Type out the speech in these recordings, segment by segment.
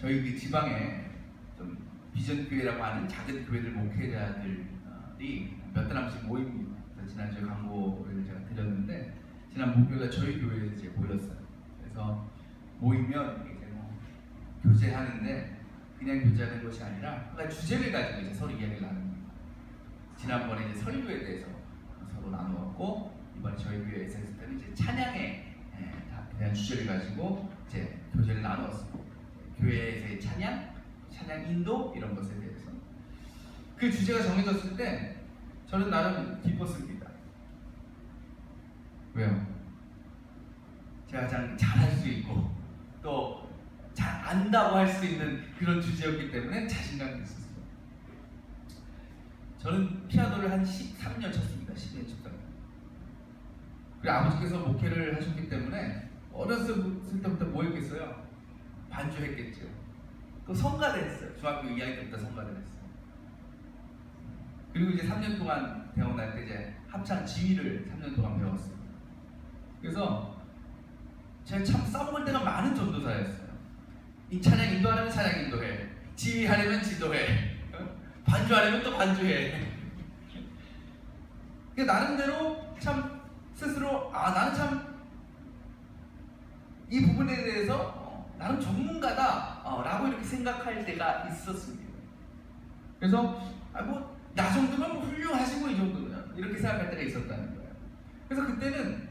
저희 그 지방에 좀 비전 교회라고 하는 작은 교회들 목회자들이 몇 달 한씩 모입니다. 지난주에 광고를 제가 드렸는데 지난 목요일에 저희 교회에 이제 모였어요. 그래서 모이면 이제 뭐 교제하는데 그냥 교제하는 것이 아니라 한 가지 주제를 가지고 이제 서로 이야기를 나눕니다. 지난번에 이제 설교에 대해서 서로 나누었고 이번에 저희 교회에서 했을 때는 이제 찬양에 대한 주제를 가지고 이제 교제를 나누었습니다. 교회에서의 찬양 인도 이런 것에 대해서 그 주제가 정해졌을 때 저는 나름 기뻤습니다. 왜요? 제가 가장 잘할 수 있고 또 잘 안다고 할 수 있는 그런 주제였기 때문에 자신감이 있었어요. 저는 피아노를 한 13년 쳤습니다. 10년 쳤어요. 그리고 아버지께서 목회를 하셨기 때문에 어렸을 때부터 뭐 했겠어요? 반주했겠죠. 또 성가대 했어요. 중학교 2학년 때부터 성가대를 했어요. 그리고 이제 3년 동안 배우고 날 때 이제 합창 지휘를 3년 동안 배웠어요. 그래서 제가 참 써먹을 때가 많은 전도사였어요. 이 찬양 인도하려면 찬양 인도해, 지휘하려면 지도해, 반주하려면 또 반주해. 그러니까 나름대로 참 스스로 나는 참 이 부분에 대해서 나는 전문가다 라고 이렇게 생각할 때가 있었습니다. 그래서 뭐 나 정도면 뭐 훌륭하시고 이 정도면 이렇게 생각할 때가 있었다는 거예요. 그래서 그때는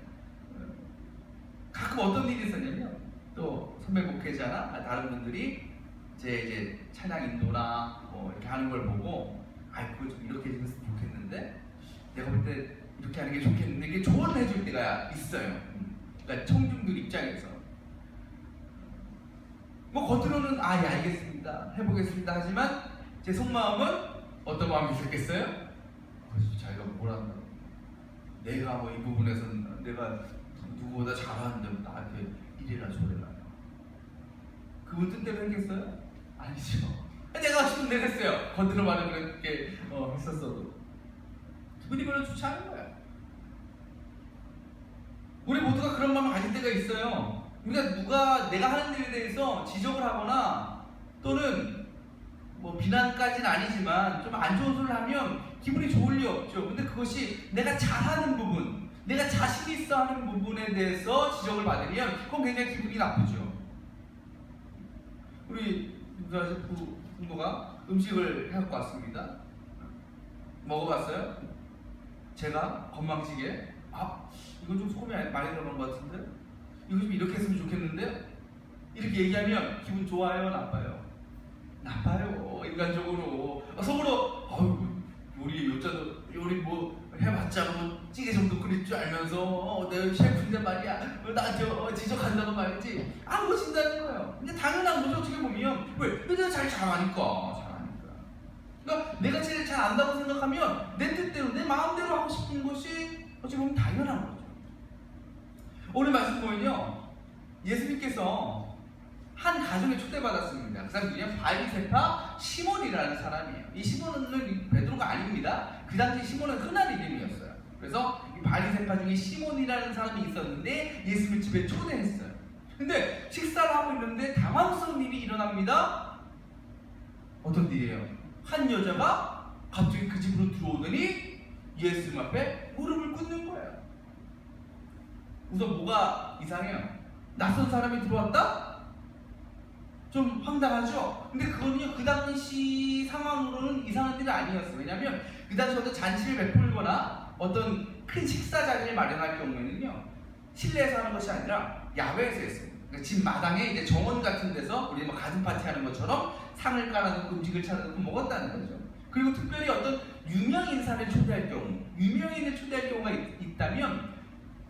가끔 어떤 일이 있었냐면 또 선배 목회자나 다른 분들이 제 이제 찬양 인도나 뭐 이렇게 하는 걸 보고 그거 좀 이렇게 했으면 좋겠는데 내가 볼 때 이렇게 하는 게 좋겠는데 이게 조언을 해줄 때가 있어요. 그러니까 청중들 입장에서 뭐 겉으로는 예 알겠습니다 해보겠습니다 하지만 제 속마음은 어떤 마음이 있었겠어요? 자기가 뭘 한다고 내가 뭐 이 부분에서는 내가 누구보다 잘하는데 나한테 이래라 저래라 그분 뜻대로 했겠어요? 아니죠. 내가 지금 내랬어요. 겉으로 말하면 그렇게 했었어도 기분이 별로 좋지 않은 거야. 우리 모두가 그런 마음을 가질 때가 있어요. 우리가 내가 하는 일에 대해서 지적을 하거나 또는 뭐 비난까지는 아니지만 좀 안 좋은 소리를 하면 기분이 좋을 리 없죠. 근데 그것이 내가 잘하는 부분, 내가 자신 있어 하는 부분에 대해서 지적을 받으면 그건 굉장히 기분이 나쁘죠. 우리 셰프 부모가 음식을 해갖고 왔습니다. 먹어봤어요? 제가 건망지게 이건 좀 소금이 많이 들어간 것 같은데 이거 좀 이렇게 했으면 좋겠는데 이렇게 얘기하면 기분 좋아요? 나빠요? 나빠요. 인간적으로 속으로 요리 뭐 해봤자 뭐 찌개 정도 끓일 줄 알면서 내가 셰프인데 말이야 나한테 지적한다고 말이지 안 보신다는 거예요. 근데 당연한 거죠. 어떻게 보면 왜? 내가 잘하니까 그러니까 내가 제일 잘 안다고 생각하면 내 뜻대로 내 마음대로 하고 싶은 것이 어찌 보면 당연한 거죠. 오늘 말씀 보면요 예수님께서 한 가정에 초대받았습니다. 그 사람이 그냥 바리새파 시몬이라는 사람이에요. 이 시몬은 베드로가 아닙니다. 그 당시 시몬은 흔한 이름이었어요. 그래서 이 바리새파 중에 시몬이라는 사람이 있었는데 예수님을 집에 초대했어요. 근데 식사를 하고 있는데 당황스러운 일이 일어납니다. 어떤 일이에요? 한 여자가 갑자기 그 집으로 들어오더니 예수님 앞에 무릎을 꿇는 거예요. 우선 뭐가 이상해요? 낯선 사람이 들어왔다? 좀 황당하죠? 근데 그거는요, 그 당시 상황으로는 이상한 일이 아니었어요. 왜냐하면 그 당시 어떤 잔치를 베풀거나 어떤 큰 식사 자리를 마련할 경우에는요, 실내에서 하는 것이 아니라 야외에서 했어요. 그러니까 집 마당에 이제 정원 같은 데서 우리 뭐 가든 파티 하는 것처럼 상을 깔아놓고 음식을 차려놓고 먹었다는 거죠. 그리고 특별히 어떤 유명 인사를 초대할 경우, 유명인을 초대할 경우가 있다면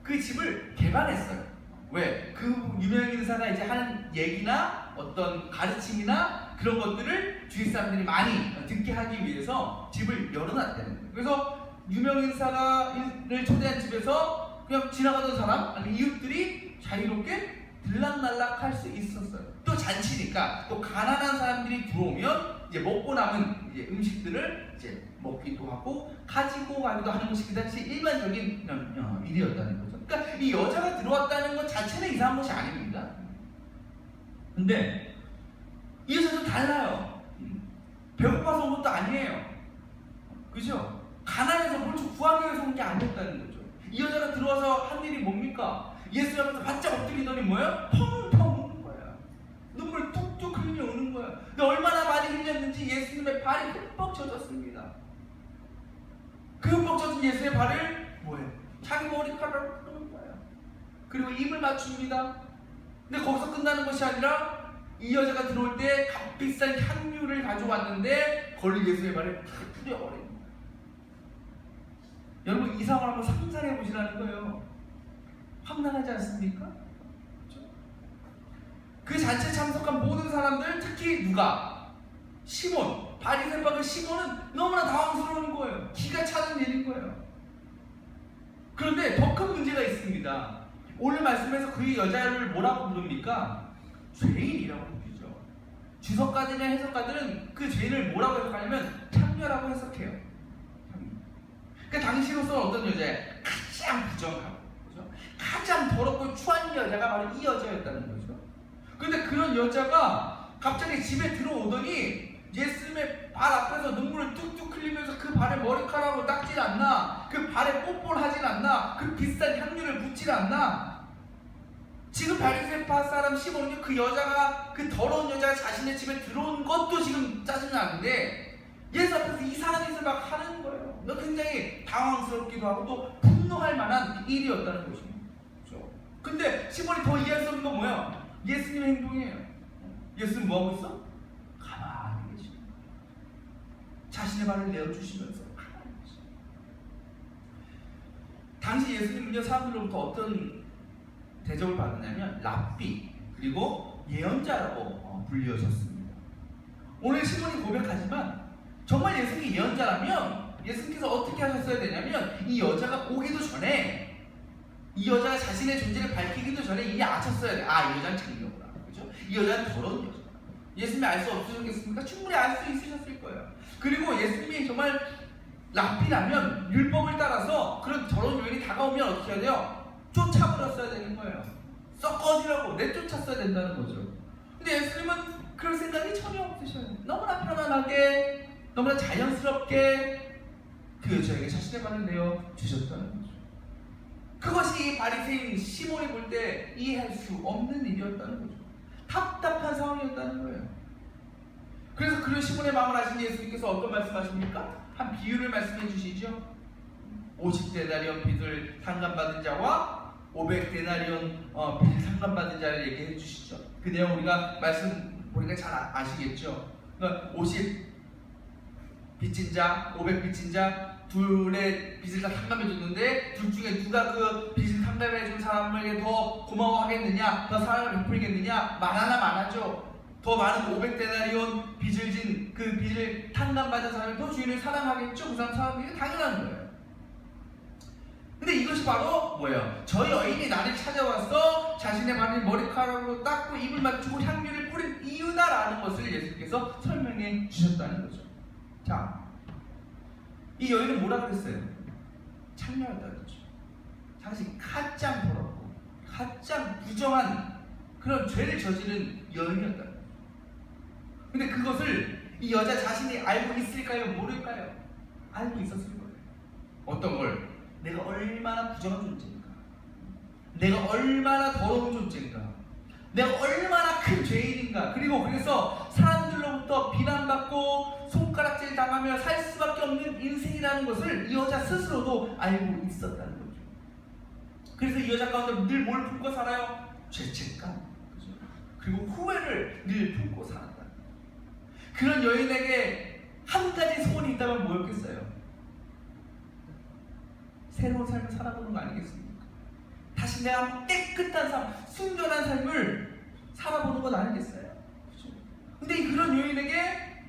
그 집을 개방했어요. 왜? 그 유명 인사가 이제 하는 얘기나 어떤 가르침이나 그런 것들을 주위 사람들이 많이 듣게 하기 위해서 집을 열어놨다는 거예요. 그래서 유명 인사를 초대한 집에서 그냥 지나가던 사람, 아니 이웃들이 자유롭게 들락날락 할 수 있었어요. 또 잔치니까 또 가난한 사람들이 들어오면 이제 먹고 남은 이제 음식들을 이제 먹기도 하고 가지고 가기도 하는 것이 그 당시 일반적인 일이었다는 거죠. 그러니까 이 여자가 들어왔다는 것 자체는 이상한 것이 아닙니다. 근데 이 여자도 달라요. 배고파서 온 것도 아니에요. 그죠? 가난해서 뭘 좀 구하기 위해서 온 게 아니었다는 거죠. 이 여자가 들어와서 한 일이 뭡니까? 예수 앞에서 바짝 엎드리더니 뭐예요? 펑펑 우는 거야. 눈물 뚝뚝 흘려 우는 거야. 근데 얼마나 많이 흘렸는지 예수님의 발이 흠뻑 젖었습니다. 그 흠뻑 젖은 예수의 발을 뭐예요? 자기 머리카락으로 푸는 거예요. 그리고 입을 맞춥니다. 근데 거기서 끝나는 것이 아니라 이 여자가 들어올 때 값비싼 향유를 가져왔는데 그걸 예수의 발에 탁 뿌려버린 거예요. 여러분 이 상황을 한번 상상해 보시라는 거예요. 황당하지 않습니까? 그렇죠? 그 잔치에 참석한 모든 사람들, 특히 누가? 시몬, 바리새파 그 시몬은 너무나 당황스러운 거예요. 기가 차는 일인 거예요. 그런데 더 큰 문제가 있습니다. 오늘 말씀에서 그 여자를 뭐라고 부릅니까? 죄인이라고 부르죠. 주석가들이나 해석가들은 그 죄인을 뭐라고 해석하냐면 창녀라고 해석해요. 그러니까 당시로서는 어떤 여자예요? 가장 부정하고, 그렇죠? 가장 더럽고 추한 여자가 바로 이 여자였다는 거죠. 그런데 그런 여자가 갑자기 집에 들어오더니 예수님의 발 앞에서 눈물을 뚝뚝 흘리면서 그 발에 머리카락으로 닦질 않나? 그 발에 뽀뽀를 하진 않나? 그 비싼 향유를 붓질 않나? 지금 바리새파 사람 시몬이 그 여자가, 그 더러운 여자가 자신의 집에 들어온 것도 지금 짜증이 나는데 예수 앞에서 이상한 짓을 막 하는 거예요. 굉장히 당황스럽기도 하고 또 분노할 만한 일이었다는 것입니다. 그렇죠? 근데 시몬이 더 이해할 수 없는 건 뭐예요? 예수님의 행동이에요. 예수님 뭐하고 있어? 가만히 계시고 자신의 발을 내어주시면서 가만히 계시고. 당시 예수님은요 사람들로부터 어떤 대접을 받았냐면 랍비 그리고 예언자라고 불리우셨습니다. 오늘 시몬이 고백하지만 정말 예수님이 예언자라면 예수님께서 어떻게 하셨어야 되냐면 이 여자가 오기도 전에 이 여자가 자신의 존재를 밝히기도 전에 이미 아셨어야 돼. 아, 이 여자는 창녀구나. 그죠? 이 여자는 더러운 여자구나. 예수님이 알 수 없으셨겠습니까? 충분히 알 수 있으셨을 거예요. 그리고 예수님이 정말 랍비라면 율법을 따라서 그런 더러운 여인이 다가오면 어떻게 해야 돼요? 쫓아버렸어야 되는 거예요. 썩 꺼지라고 내쫓았어야 된다는 거죠. 근데 예수님은 그럴 생각이 전혀 없으셔요. 너무나 편안하게 너무나 자연스럽게 그 여자에게 자신의 발을 내어 주셨다는 거죠. 그것이 바리새인 시몬이 볼 때 이해할 수 없는 일이었다는 거죠. 답답한 상황이었다는 거예요. 그래서 그런 시몬의 마음을 아신 예수님께서 어떤 말씀하십니까? 한 비유를 말씀해 주시죠. 50데나리온 빚을 상감받은 자와 500데나리온 빚을 상감받은 자를 얘기해 주시죠. 그 내용 우리가 말씀 보니까 잘 아시겠죠. 그러니까 50 빚진 자, 500 빚진 자 둘의 빚을 다 상감해 줬는데 둘 중에 누가 그 빚을 상감해 준 사람에게 더 고마워하겠느냐, 더 사랑을 베풀겠느냐? 많아나 많아죠. 더 많은 500데나리온 빚을 진 그 빚을 탕감받은 사람이 더 주인을 사랑하겠죠. 그 사람 사랑하기 당연한 거예요. 근데 이것이 바로 뭐예요? 저 여인이 나를 찾아와서 자신의 발을 머리카락으로 닦고 입을 맞추고 향유를 뿌린 이유다라는 것을 예수께서 설명해 주셨다는 거죠. 자, 이 여인은 뭐라 그랬어요? 창녀였다는 거죠. 당시 가장 더럽고 가장 부정한 그런 죄를 저지른 여인이었다는 거죠. 근데 그것을 이 여자 자신이 알고 있을까요? 모를까요? 알고 있었을 거예요. 어떤 걸? 내가 얼마나 부정한 존재인가, 내가 얼마나 더러운 존재인가, 내가 얼마나 큰 죄인인가. 그리고 그래서 사람들로부터 비난받고 손가락질 당하며 살 수밖에 없는 인생이라는 것을 이 여자 스스로도 알고 있었다는 거죠. 그래서 이 여자 가운데 늘 뭘 품고 살아요? 죄책감, 그죠? 그리고 후회를 늘 품고 살았다. 그런 여인에게 한 가지 소원이 있다면 뭐였겠어요? 새로운 삶을 살아보는 거 아니겠습니까? 다시 내가 깨끗한 삶, 순결한 삶을 살아보는 건 아니겠어요? 그렇죠? 근데 그런 여인에게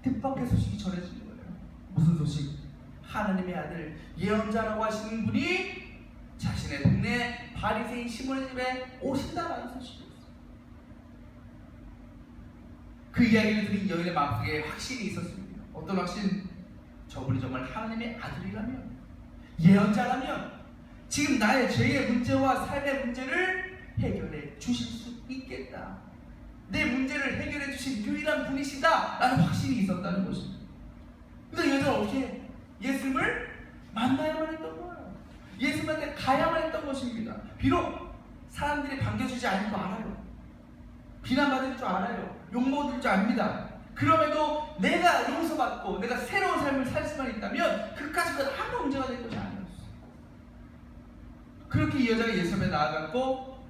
뜻밖의 소식이 전해지는 거예요. 무슨 소식? 하나님의 아들 예언자라고 하시는 분이 자신의 동네 바리새인 시몬의 집에 오신다라는 소식이었어요. 그 이야기를 들은 여인의 마음속에 확신이 있었습니다. 어떤 확신? 저분이 정말 하나님의 아들이라면, 예언자라면 지금 나의 죄의 문제와 삶의 문제를 해결해 주실 수 있겠다. 내 문제를 해결해 주신 유일한 분이시다 라는 확신이 있었다는 것입니다. 근데 여자는 어떻게 해? 예수님을 만나야만 했던 거예요. 예수님한테 가야만 했던 것입니다. 비록 사람들이 반겨주지 않을 줄 알아요. 비난받을 줄 알아요. 욕먹을 줄 압니다. 그럼에도 내가 용서받고 내가 새로운 삶을 살 수만 있다면 그까지는 아무 문제가 될 것이 아니었어요. 그렇게 이 여자가 예수 앞에 나아갔고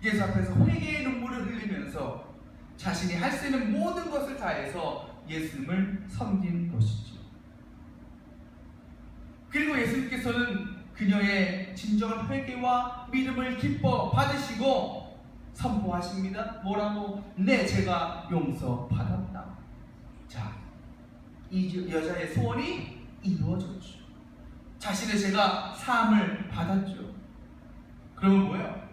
예수 앞에서 회개의 눈물을 흘리면서 자신이 할 수 있는 모든 것을 다해서 예수님을 섬긴 것이죠. 그리고 예수님께서는 그녀의 진정한 회개와 믿음을 기뻐 받으시고 선포하십니다. 뭐라고? 내 죄가 용서받았다. 자, 이 여자의 소원이 이루어졌죠. 자신의 죄가 사함을 받았죠. 그러면 뭐예요?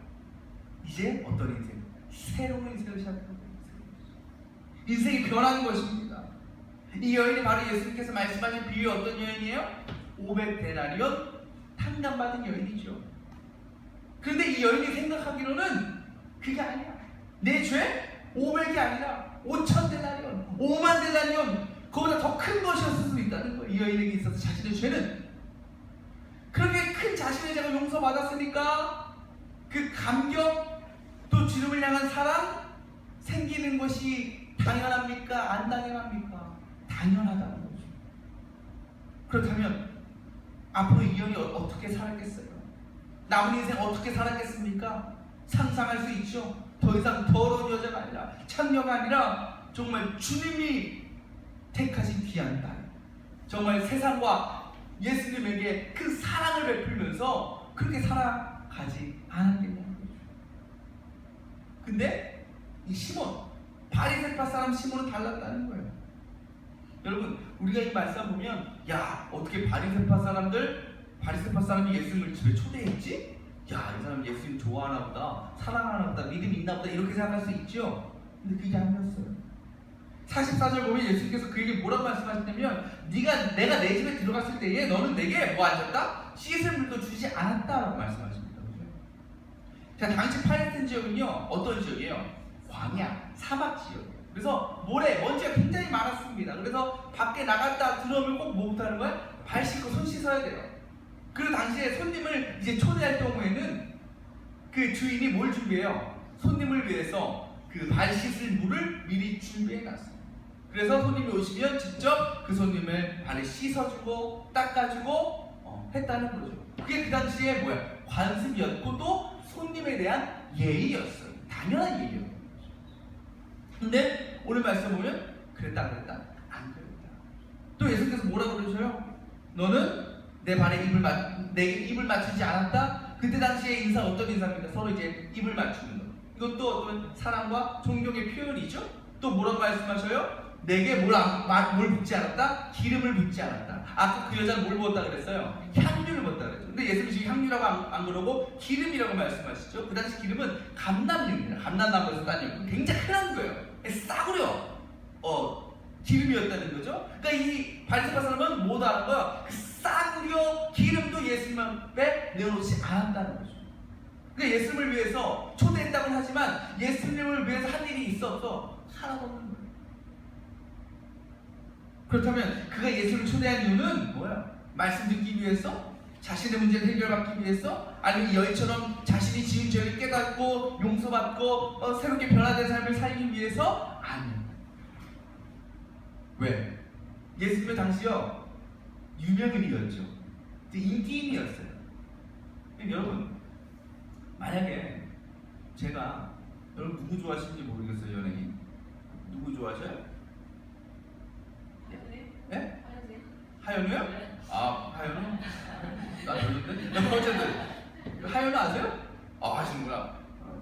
이제 어떤 인생? 새로운 인생을 시작하는 거예요. 인생이 변하는 것입니다. 이 여인이 바로 예수님께서 말씀하신 비유의 어떤 여인이에요? 500데나리온 탕감받은 여인이죠. 그런데 이 여인이 생각하기로는 그게 아니야. 내 죄 500이 아니라 5,000데나리온, 50,000데나리온, 그보다 더 큰 것이었을 수 있다는 거예요. 이 여인에게 있어서 자신의 죄는. 그렇게 큰 자신의 죄가 용서받았으니까 그 감격, 또 주님을 향한 사랑 생기는 것이 당연합니까? 안 당연합니까? 당연하다는 거죠. 그렇다면 앞으로 이 여인이 어떻게 살았겠어요? 남은 인생 어떻게 살았겠습니까? 상상할 수 있죠. 더 이상 더러운 여자가 아니라, 창녀가 아니라 정말 주님이 택하신 귀한 딸, 정말 세상과 예수님에게 그 사랑을 베풀면서 그렇게 살아가지 않았겠냐는 거죠. 근데 이 시몬, 바리새파 사람 시몬은 달랐다는 거예요. 여러분, 우리가 이 말씀 보면, 야, 어떻게 바리새파 사람이 예수님을 집에 초대했지? 야, 이 사람 예수님 좋아하나 보다, 사랑하나 보다, 믿음이 있나 보다, 이렇게 생각할 수 있죠. 근데 그게 아니었어요. 44절 보면 예수님께서 그에게 뭐라고 말씀하시냐면, 내가 내 집에 들어갔을 때에 너는 내게 뭐 하셨다? 씻을 물도 주지 않았다라고 말씀하십니다. 그죠? 자, 당시 팔레스타인 지역은요, 어떤 지역이에요? 광야, 사막 지역이에요. 그래서 모래, 먼지가 굉장히 많았습니다. 그래서 밖에 나갔다 들어오면 꼭 뭐부터 하는 거야? 발 씻고 손 씻어야 돼요. 그 당시에 손님을 이제 초대할 경우에는 그 주인이 뭘 준비해요? 손님을 위해서 그 발 씻을 물을 미리 준비해 놨어요. 그래서 손님이 오시면 직접 그 손님을 발을 씻어주고 닦아주고 했다는 거죠. 그게 그 당시에 뭐야? 관습이었고 또 손님에 대한 예의였어요. 당연한 예의였어요. 근데 오늘 말씀 보면 그랬다 안 그랬다? 또 예수님께서 뭐라고 그러셔요? 너는 내 발에 내게 입을 맞추지 않았다? 그때 당시에 인사 어떤 인사입니까? 서로 이제 입을 맞추는 거. 이것도 어떤 사랑과 존경의 표현이죠? 또 뭐라고 말씀하셔요? 내게 뭘 붓지 않았다? 기름을 붓지 않았다. 아까 그 여자는 뭘 부었다 그랬어요? 향유를 부었다 그랬죠. 근데 예수님이 지금 향유라고 안 그러고 기름이라고 말씀하시죠. 그 당시 기름은 감람유입니다. 감람나무에서 따는 굉장히 흔한 거예요. 싸구려 기름이었다는 거죠. 그러니까 이 바리새파 사람은 뭐다 하는 거야? 그 싸구려 기름도 예수님 앞에 내어놓지 않았다는 거죠. 그러니까 예수님을 위해서 초대했다고는 하지만 예수님을 위해서 한 일이 있어서 하나도 없는 거예요. 그렇다면 그가 예수를 초대한 이유는 뭐야? 말씀 듣기 위해서? 자신의 문제를 해결받기 위해서? 아니면 이 여인처럼 자신이 지은 죄를 깨닫고 용서받고 새롭게 변화된 삶을 살기 위해서? 아니요. 왜? 예수님의 당시요 유명인이었죠. 인기인이었어요. 여러분, 만약에 제가 여러분 누구 좋아하시는지 모르겠어요. 연예인 누구 좋아하셔요? 네? 하연우요? 아, 하연우? 나 별론데? 어쨌든 하연우 아세요? 아, 아시는구나.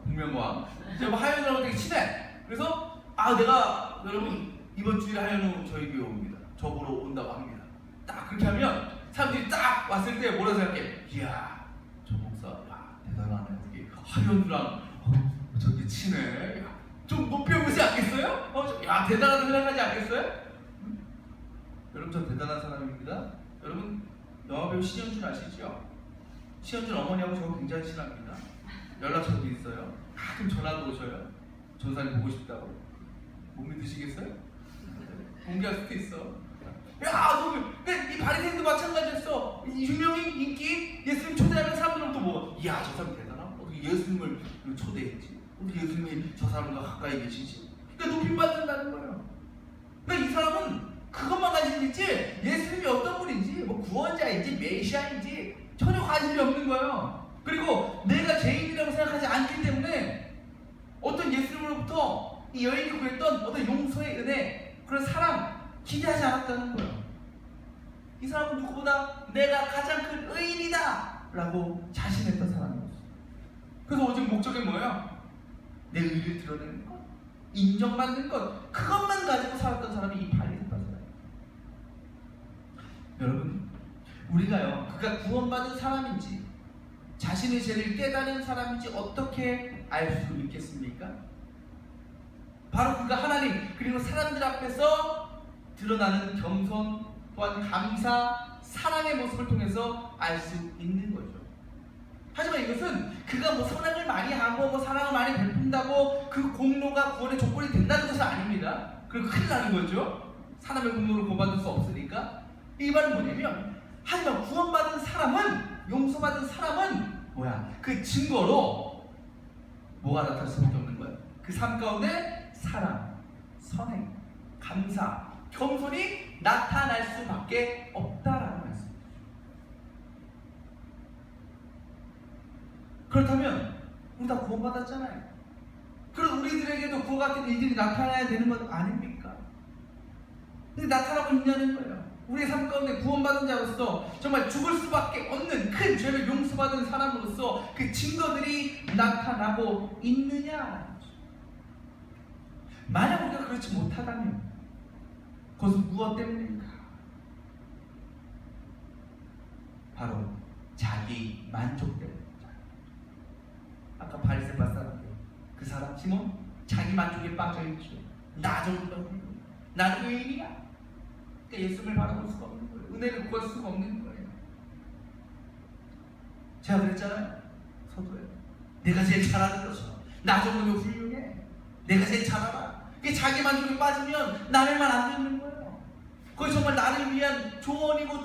복면가왕. 제가 하연우랑 되게 친해. 그래서 내가 여러분 이번 주일에 하연우 저희 교회 옵니다. 저 보러 온다고 합니다. 딱 그렇게 하면 사람들이 딱 왔을 때 뭐라 생각해? 이야, 저 목사, 야, 대단하네. 어떻게 하연우랑 저기 친해. 좀 높이 보지 않겠어요? 야, 대단하다 생각하지 않겠어요? 여러분, 저 대단한 사람입니다. 여러분, 영화배우 신현준 아시죠? 신현준 어머니하고 저 굉장히 친합니다. 연락처도 있어요. 가끔 전화도 오셔요. 전사님 보고 싶다고. 못 믿으시겠어요? 공개할 수도 있어. 야, 이 바리새인도 마찬가지였어. 유명인 인기 예수님 초대하는 사람들은 뭐, 야, 저 사람 대단하고 어떻게 예수님을 초대했지? 어떻게 예수님이 저 사람과 가까이 계시지? 그러니까 높임받는다는 거예요. 그러니까 이 사람은 그것만 관심 있지 예수님이 어떤 분인지, 뭐 구원자인지 메시아인지 전혀 관심이 없는 거예요. 그리고 내가 죄인이라고 생각하지 않기 때문에 어떤 예수님으로부터 이 여인이 구했던 어떤 용서의 은혜, 그런 사랑 기대하지 않았다는 거예요. 이 사람은 누구보다 내가 가장 큰 의인이다 라고 자신했던 사람이었어요. 그래서 오직 목적이 뭐예요? 내 의를 드러내는 것, 인정받는 것, 그것만 가지고 살았던 사람이 이 바리새파 사람이에요. 여러분, 우리가요, 그가 구원받은 사람인지 자신의 죄를 깨달은 사람인지 어떻게 알 수 있겠습니까? 바로 그가 하나님 그리고 사람들 앞에서 드러나는 겸손, 또한 감사, 사랑의 모습을 통해서 알 수 있는 거죠. 하지만 이것은 그가 뭐 선행을 많이 하고 뭐 사랑을 많이 베푼다고 그 공로가 구원의 조건이 된다는 것은 아닙니다. 그리고 큰일 나는 거죠. 사람의 공로를 구원받을 수 없으니까. 이 말은 뭐냐면, 하지만 구원받은 사람은, 용서받은 사람은 뭐야? 그 증거로 뭐가 나타날 수밖에 없는 거예요? 그 삶 가운데 사랑, 선행, 감사, 겸손이 나타날 수밖에 없다라는 말씀이죠. 그렇다면 우리 다 구원받았잖아요. 그럼 우리들에게도 그와 같은 일들이 나타나야 되는 것 아닙니까? 근데 나타나고 있냐는 거예요. 우리의 삶 가운데 구원받은 자로서 정말 죽을 수밖에 없는 큰 죄를 용서받은 사람으로서 그 증거들이 나타나고 있느냐라는 거죠. 만약 우리가 그렇지 못하다면 그것은 무엇 때문인가? 바로 자기 만족 때문입니다. 아까 바리새파 사람들, 그 사람 시몬, 자기 만족에 빠져있죠. 나 정도면 나는 의인이야. 그러니까 예수님을 바라볼 수가 없는 거예요. 은혜를 구할 수가 없는 거예요. 제가 그랬잖아요. 서두에 내가 제일 잘하는 거죠. 나 정도면 훌륭해. 내가 제일 잘 알아. 이게 자기 만족에 빠지면 남의 말 안 듣는 거예요. 그게 정말 나를 위한 조언이고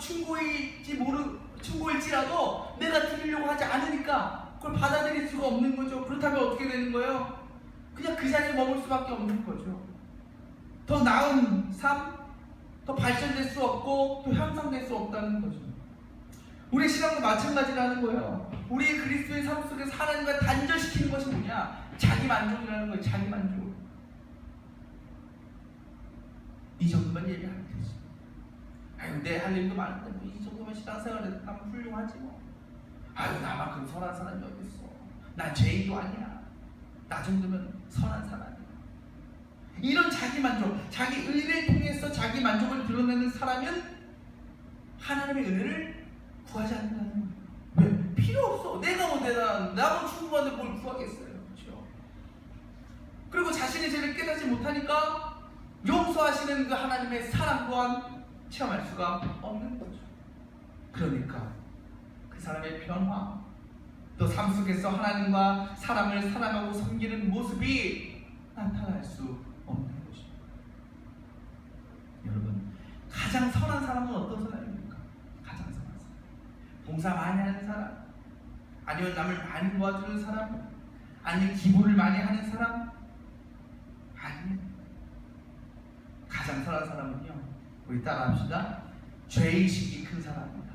충고일지라도 내가 들으려고 하지 않으니까 그걸 받아들일 수가 없는 거죠. 그렇다면 어떻게 되는 거예요? 그냥 그 자리에 머물 수밖에 없는 거죠. 더 나은 삶, 더 발전될 수 없고 또 향상될 수 없다는 거죠. 우리 신앙도 마찬가지라는 거예요. 우리 그리스도의 삶 속에서 하나님과 단절시키는 것이 뭐냐? 자기 만족이라는 거예요. 자기 만족. 이 정도만 얘기하면 되지. 아유, 내 할 일도 많은데 뭐 이 정도면 신앙생활에 하면 훌륭하지 뭐. 아유, 나만큼 선한 사람이 어디 있어? 난 죄인도 아니야. 나 정도면 선한 사람이야. 이런 자기 만족, 자기 의를 통해서 자기 만족을 드러내는 사람은 하나님의 은혜를 구하지 않는다는 거예요. 왜? 필요 없어. 내가 뭐 대단한, 나만 충분한데 뭘 구하겠어요. 그렇죠? 그리고 자신의 죄를 깨닫지 못하니까 용서하시는 그 하나님의 사랑 또한 체험할 수가 없는 거죠. 그러니까 그 사람의 변화, 또 삶 속에서 하나님과 사람을 사랑하고 섬기는 모습이 나타날 수 없는 것입니다. 여러분, 가장 선한 사람은 어떤 사람입니까? 가장 선한 사람, 봉사 많이 하는 사람, 아니면 남을 많이 도와주는 사람, 아니면 기부를 많이 하는 사람, 아니면 가장 선한 사람은요, 우리 따라합시다. 죄의식이 큰 사람입니다.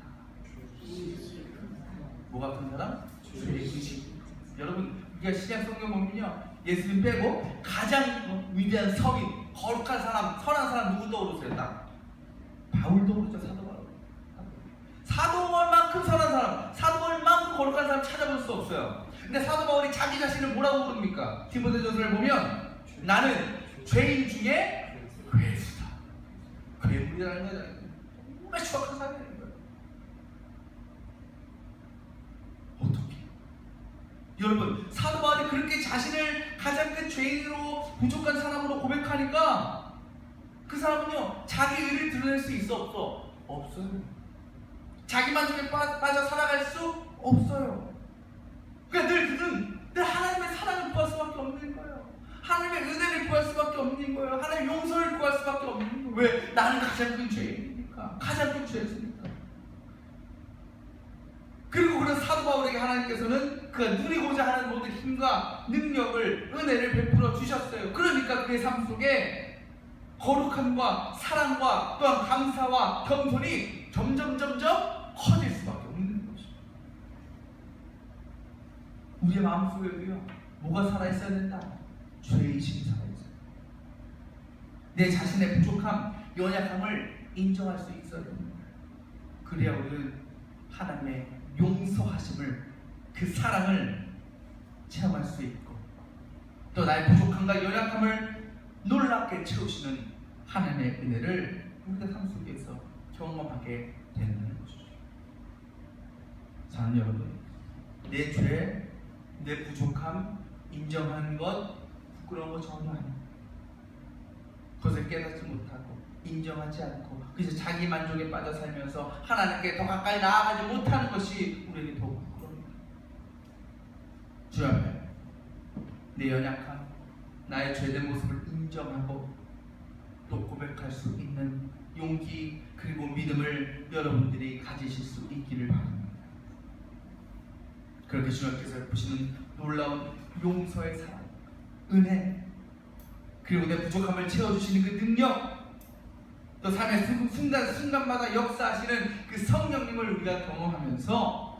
뭐가 큰 사람? 죄의식. 여러분, 우리가 신약 성경 보면요, 예수님 빼고 가장 위대한 성인, 거룩한 사람, 선한 사람 누구 떠오르세요? 딱 바울 떠오르죠. 사도 바울. 사도 바울만큼 선한 사람, 사도 바울만큼 거룩한 사람 찾아볼 수 없어요. 근데 사도 바울이 자기 자신을 뭐라고 부릅니까? 디모데전서를 보면 나는 죄인 중에 괴수다. 괴물이라는 거잖아요. 정말 추악한 사람이라는 거예요. 어떻게? 여러분, 사도 바울이 그렇게 자신을 가장 큰 죄인으로 부족한 사람으로 고백하니까 그 사람은요, 자기 의를 드러낼 수 있어 없어? 없어요. 자기 만족에 빠져 살아갈 수 없어요. 그러니까 늘 하나님의 사랑을 구할 수밖에 없는 거예요. 하나님의 은혜를 구할 수밖에 없는 거예요. 하나님의 용서를 구할 수밖에 없는 거예요. 왜? 나는 가장 큰 죄인이니까. 가장 큰 죄였으니까. 그리고 그런 사도 바울에게 하나님께서는 그가 누리고자 하는 모든 힘과 능력을, 은혜를 베풀어 주셨어요. 그러니까 그의 삶 속에 거룩함과 사랑과 또한 감사와 겸손이 점점 커질 수밖에 없는 것입니다. 우리의 마음속에도요, 뭐가 살아있어야 된다? 죄의식이 살아있어요. 내 자신의 부족함, 연약함을 인정할 수 있어야 됩니다. 그래야 우리는 하나님의 용서하심을, 그 사랑을 체험할 수 있고, 또 나의 부족함과 연약함을 놀랍게 채우시는 하나님의 은혜를 우리가 삶 속에서 경험하게 되는 것이죠. 사랑하는 여러분, 내 죄, 내 부족함 인정하는 것 부끄러운 거 전혀 아닙니다. 그것을 깨닫지 못하고 인정하지 않고 그래서 자기 만족에 빠져 살면서 하나님께 더 가까이 나아가지 못하는 것이 우리에게 더욱 부끄럽습니다. 주 앞에 내 연약함, 나의 죄된 모습을 인정하고 또 고백할 수 있는 용기 그리고 믿음을 여러분들이 가지실 수 있기를 바랍니다. 그렇게 주님께서 보시는 놀라운 용서의 사랑, 은혜, 그리고 내 부족함을 채워주시는 그 능력, 또 삶의 순간마다 역사하시는 그 성령님을 우리가 경험하면서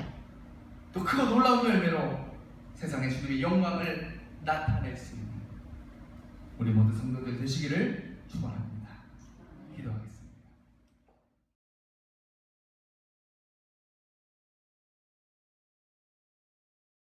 또 크고 놀라운 열매로 세상에 주님의 영광을 나타낼 수 있는 우리 모두 성도들 되시기를 축원합니다. 기도하겠습니다.